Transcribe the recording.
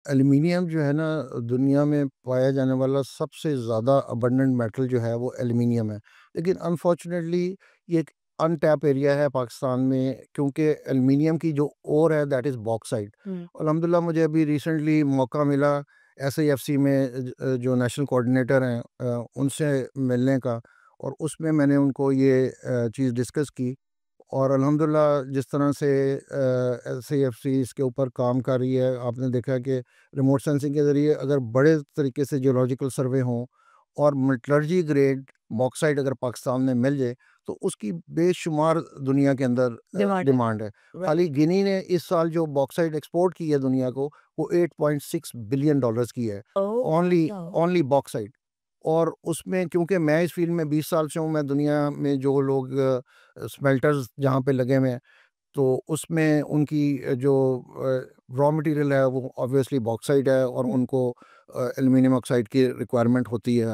Aluminium जो है ना, दुनिया में पाया जाने वाला सबसे ज़्यादा अबंडेंट मेटल जो है वो एल्युमिनियम है। लेकिन अनफॉर्चुनेटली ये एक अनटैप एरिया है पाकिस्तान में, क्योंकि एल्युमिनियम की जो ओर है दैट इज़ बॉक्साइट। हुँ। अल्हम्दुलिल्लाह मुझे अभी रिसेंटली मौका मिला एसएएफसी में जो नेशनल कोऑर्डिनेटर हैं उनसे मिलने का, और उसमें मैंने उनको ये चीज़ डिस्कस की। और अल्हम्दुलिल्लाह जिस तरह से एसएएफसी इसके ऊपर काम कर रही है, आपने देखा है कि रिमोट सेंसिंग के ज़रिए अगर बड़े तरीके से जियोलॉजिकल सर्वे हों और मेटलर्जी ग्रेड बॉक्साइट अगर पाकिस्तान में मिल जाए, तो उसकी बेशुमार दुनिया के अंदर डिमांड है। डिमांड है। राइट। खाली गिनी ने इस साल जो बॉक्साइट एक्सपोर्ट की है दुनिया को, वो $8.6 बिलियन की है। Oh! Only wow! Only bauxite. और उसमें क्योंकि मैं इस फील्ड में 20 साल से हूँ, मैं दुनिया में जो लोग स्मेल्टर्स जहाँ पे लगे हुए हैं, तो उसमें उनकी जो रॉ मटेरियल है वो ऑब्वियसली बॉक्साइट है, और उनको एल्युमिनियम ऑक्साइड की रिक्वायरमेंट होती है।